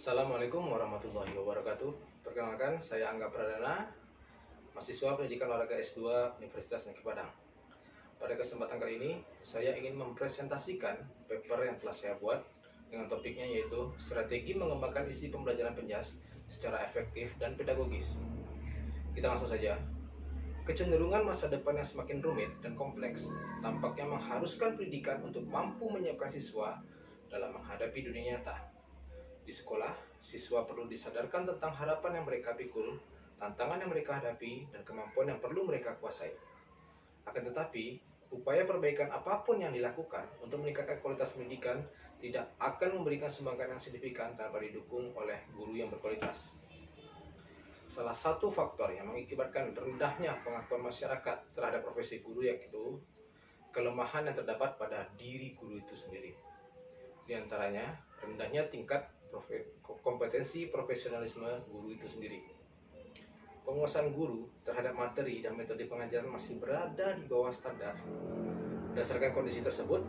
Assalamualaikum warahmatullahi wabarakatuh. Perkenalkan, saya Angga Pradana, mahasiswa pendidikan olahraga S2 Universitas Negeri Padang. Pada kesempatan kali ini, saya ingin mempresentasikan paper yang telah saya buat dengan topiknya yaitu strategi mengembangkan isi pembelajaran penjas secara efektif dan pedagogis. Kita langsung saja. Kecenderungan masa depan yang semakin rumit dan kompleks tampaknya mengharuskan pendidikan untuk mampu menyiapkan siswa dalam menghadapi dunia nyata. Di sekolah, siswa perlu disadarkan tentang harapan yang mereka pikul, tantangan yang mereka hadapi, dan kemampuan yang perlu mereka kuasai. Akan tetapi, upaya perbaikan apapun yang dilakukan untuk meningkatkan kualitas pendidikan tidak akan memberikan sumbangan yang signifikan tanpa didukung oleh guru yang berkualitas. Salah satu faktor yang mengakibatkan rendahnya pengakuan masyarakat terhadap profesi guru yaitu kelemahan yang terdapat pada diri guru itu sendiri. Di antaranya, rendahnya tingkat kompetensi profesionalisme guru itu sendiri. Penguasaan guru terhadap materi dan metode pengajaran masih berada di bawah standar. Berdasarkan kondisi tersebut,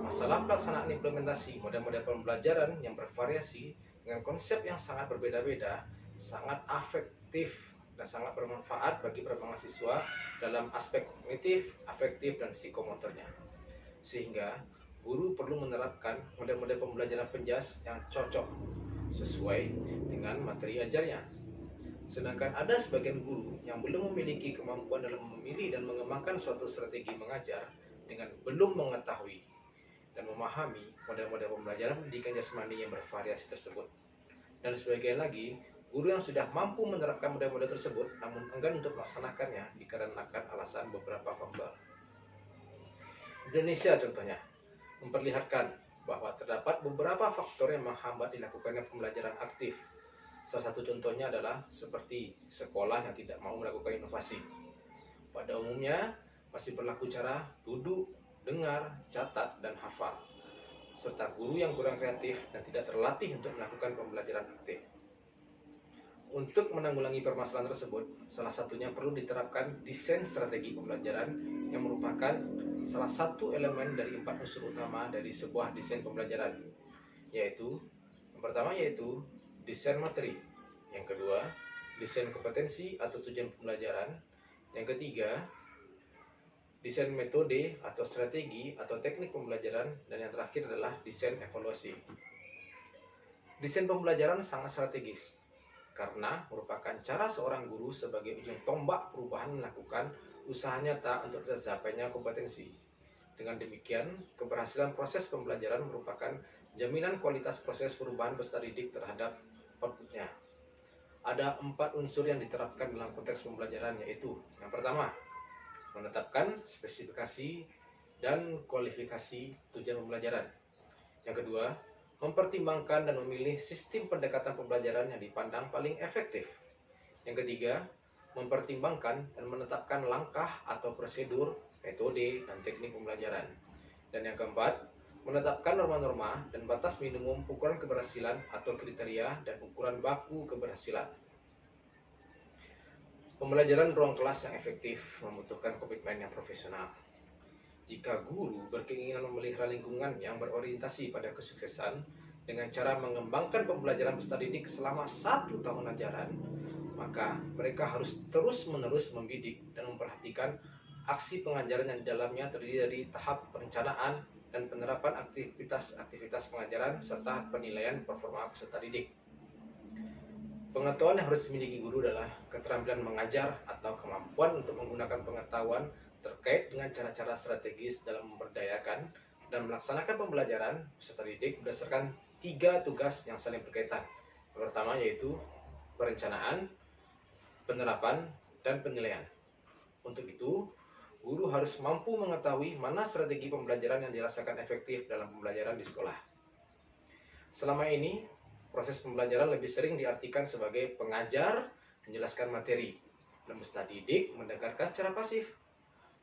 masalah pelaksanaan implementasi model-model pembelajaran yang bervariasi dengan konsep yang sangat berbeda-beda sangat efektif dan sangat bermanfaat bagi para mahasiswa dalam aspek kognitif, afektif, dan psikomotornya. Sehingga guru perlu menerapkan model-model pembelajaran penjas yang cocok sesuai dengan materi ajarnya. Sedangkan ada sebagian guru yang belum memiliki kemampuan dalam memilih dan mengembangkan suatu strategi mengajar dengan belum mengetahui dan memahami model-model pembelajaran pendidikan jasmani yang bervariasi tersebut. Dan sebagian lagi, guru yang sudah mampu menerapkan model-model tersebut namun enggan untuk melaksanakannya dikarenakan alasan beberapa faktor. Indonesia contohnya memperlihatkan bahwa terdapat beberapa faktor yang menghambat dilakukannya pembelajaran aktif. Salah satu contohnya adalah seperti sekolah yang tidak mau melakukan inovasi. Pada umumnya masih berlaku cara duduk, dengar, catat, dan hafal, serta guru yang kurang kreatif dan tidak terlatih untuk melakukan pembelajaran aktif. Untuk menanggulangi permasalahan tersebut, salah satunya perlu diterapkan desain strategi pembelajaran yang merupakan salah satu elemen dari 4 unsur utama dari sebuah desain pembelajaran, yaitu yang pertama yaitu desain materi, yang kedua desain kompetensi atau tujuan pembelajaran, yang ketiga desain metode atau strategi atau teknik pembelajaran, dan yang terakhir adalah desain evaluasi. Desain pembelajaran sangat strategis karena merupakan cara seorang guru sebagai ujung tombak perubahan melakukan usaha nyata untuk tercapainya kompetensi. Dengan demikian, keberhasilan proses pembelajaran merupakan jaminan kualitas proses perubahan peserta didik terhadap outputnya. Ada 4 unsur yang diterapkan dalam konteks pembelajaran, yaitu yang pertama, menetapkan spesifikasi dan kualifikasi tujuan pembelajaran. Yang kedua, mempertimbangkan dan memilih sistem pendekatan pembelajaran yang dipandang paling efektif. Yang ketiga, mempertimbangkan dan menetapkan langkah atau prosedur, metode, dan teknik pembelajaran. Dan yang keempat, menetapkan norma-norma dan batas minimum ukuran keberhasilan atau kriteria dan ukuran baku keberhasilan. Pembelajaran ruang kelas yang efektif membutuhkan komitmen yang profesional. Jika guru berkeinginan memelihara lingkungan yang berorientasi pada kesuksesan dengan cara mengembangkan pembelajaran peserta didik selama 1 tahun ajaran, maka mereka harus terus-menerus membidik dan memperhatikan aksi pengajaran yang di dalamnya terdiri dari tahap perencanaan dan penerapan aktivitas pengajaran serta penilaian performa peserta didik. Pengetahuan yang harus dimiliki guru adalah keterampilan mengajar atau kemampuan untuk menggunakan pengetahuan terkait dengan cara-cara strategis dalam memberdayakan dan melaksanakan pembelajaran peserta didik berdasarkan 3 tugas yang saling berkaitan. Yang pertama yaitu perencanaan, penerapan, dan penilaian. Untuk itu, guru harus mampu mengetahui mana strategi pembelajaran yang dirasakan efektif dalam pembelajaran di sekolah. Selama ini, proses pembelajaran lebih sering diartikan sebagai pengajar menjelaskan materi dan peserta didik mendengarkan secara pasif.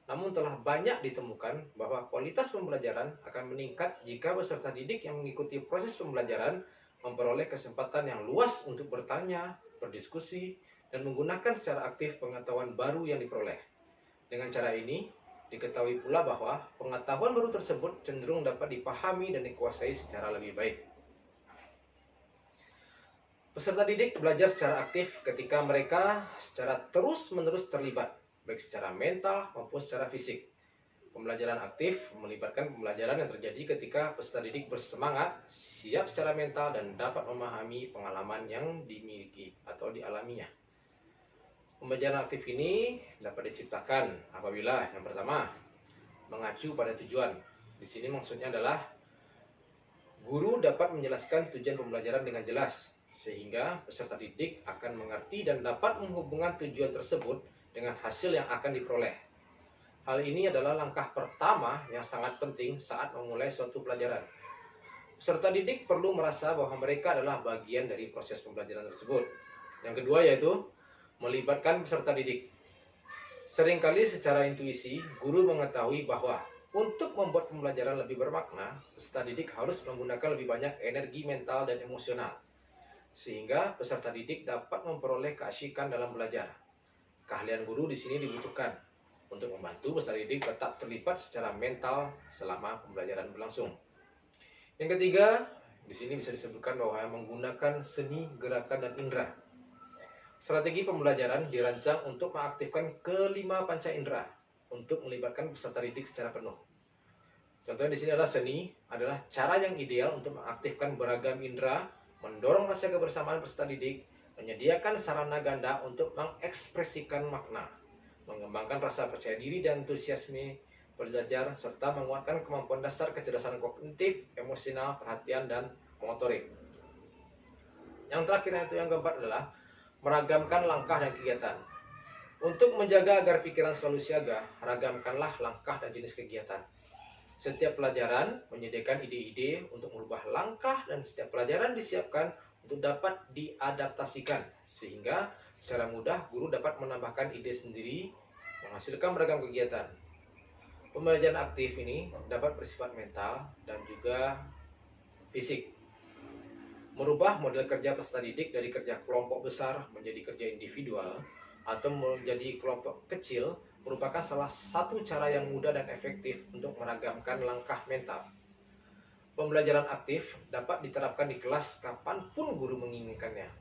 Namun telah banyak ditemukan bahwa kualitas pembelajaran akan meningkat jika peserta didik yang mengikuti proses pembelajaran memperoleh kesempatan yang luas untuk bertanya, berdiskusi, dan menggunakan secara aktif pengetahuan baru yang diperoleh. Dengan cara ini, diketahui pula bahwa pengetahuan baru tersebut cenderung dapat dipahami dan dikuasai secara lebih baik. Peserta didik belajar secara aktif ketika mereka secara terus-menerus terlibat, baik secara mental maupun secara fisik. Pembelajaran aktif melibatkan pembelajaran yang terjadi ketika peserta didik bersemangat, siap secara mental, dan dapat memahami pengalaman yang dimiliki atau dialaminya. Pembelajaran aktif ini dapat diciptakan apabila yang pertama, mengacu pada tujuan. Di sini maksudnya adalah guru dapat menjelaskan tujuan pembelajaran dengan jelas, sehingga peserta didik akan mengerti dan dapat menghubungkan tujuan tersebut dengan hasil yang akan diperoleh. Hal ini adalah langkah pertama yang sangat penting saat memulai suatu pelajaran. Peserta didik perlu merasa bahwa mereka adalah bagian dari proses pembelajaran tersebut. Yang kedua yaitu melibatkan peserta didik. Seringkali secara intuisi, guru mengetahui bahwa untuk membuat pembelajaran lebih bermakna, peserta didik harus menggunakan lebih banyak energi mental dan emosional, sehingga peserta didik dapat memperoleh keasyikan dalam belajar. Keahlian guru di sini dibutuhkan untuk membantu peserta didik tetap terlibat secara mental selama pembelajaran berlangsung. Yang ketiga, di sini bisa disebutkan bahwa menggunakan seni, gerakan, dan indera. Strategi pembelajaran dirancang untuk mengaktifkan kelima panca indera untuk melibatkan peserta didik secara penuh. Contohnya di sini adalah seni adalah cara yang ideal untuk mengaktifkan beragam indera, mendorong rasa kebersamaan peserta didik, menyediakan sarana ganda untuk mengekspresikan makna, mengembangkan rasa percaya diri dan antusiasme belajar, serta menguatkan kemampuan dasar kecerdasan kognitif, emosional, perhatian, dan motorik. Yang terakhir itu yang keempat adalah meragamkan langkah dan kegiatan. Untuk menjaga agar pikiran selalu siaga, ragamkanlah langkah dan jenis kegiatan. Setiap pelajaran menyediakan ide-ide untuk merubah langkah dan setiap pelajaran disiapkan untuk dapat diadaptasikan, sehingga secara mudah guru dapat menambahkan ide sendiri, menghasilkan beragam kegiatan. Pembelajaran aktif ini dapat bersifat mental dan juga fisik. Merubah model kerja peserta didik dari kerja kelompok besar menjadi kerja individual atau menjadi kelompok kecil merupakan salah satu cara yang mudah dan efektif untuk meragamkan langkah mental. Pembelajaran aktif dapat diterapkan di kelas kapanpun guru menginginkannya.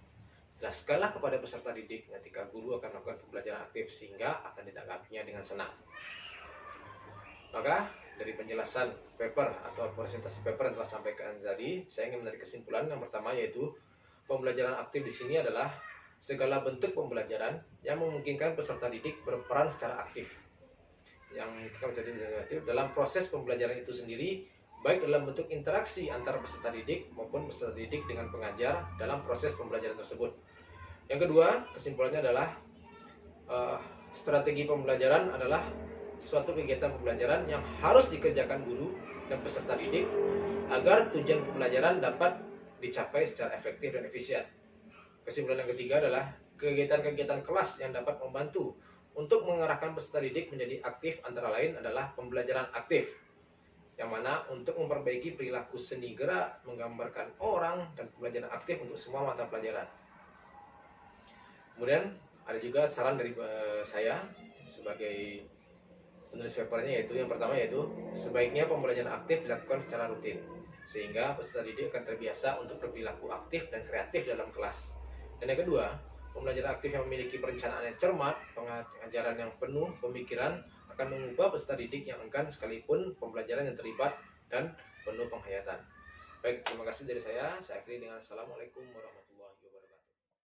Jelaskanlah kepada peserta didik ketika guru akan melakukan pembelajaran aktif sehingga akan ditanggapinya dengan senang. Maka dari penjelasan paper atau presentasi paper yang telah sampaikan tadi, saya ingin menarik kesimpulan yang pertama yaitu pembelajaran aktif di sini adalah segala bentuk pembelajaran yang memungkinkan peserta didik berperan secara aktif. Yang kita menjadi aktif dalam proses pembelajaran itu sendiri, baik dalam bentuk interaksi antara peserta didik maupun peserta didik dengan pengajar dalam proses pembelajaran tersebut. Yang kedua, kesimpulannya adalah strategi pembelajaran adalah suatu kegiatan pembelajaran yang harus dikerjakan guru dan peserta didik agar tujuan pembelajaran dapat dicapai secara efektif dan efisien. Kesimpulan yang ketiga adalah kegiatan-kegiatan kelas yang dapat membantu untuk mengarahkan peserta didik menjadi aktif antara lain adalah pembelajaran aktif, yang mana untuk memperbaiki perilaku seni gerak, menggambarkan orang, dan pembelajaran aktif untuk semua mata pelajaran. Kemudian ada juga saran dari saya sebagai penulis papernya, yaitu yang pertama yaitu sebaiknya pembelajaran aktif dilakukan secara rutin sehingga peserta didik akan terbiasa untuk berperilaku aktif dan kreatif dalam kelas. Dan yang kedua, pembelajaran aktif yang memiliki perencanaan yang cermat, pengajaran yang penuh pemikiran akan mengubah peserta didik yang enggan sekalipun pembelajaran yang terlibat dan penuh penghayatan. Baik, terima kasih dari saya. Saya akhiri dengan Assalamualaikum warahmatullahi wabarakatuh.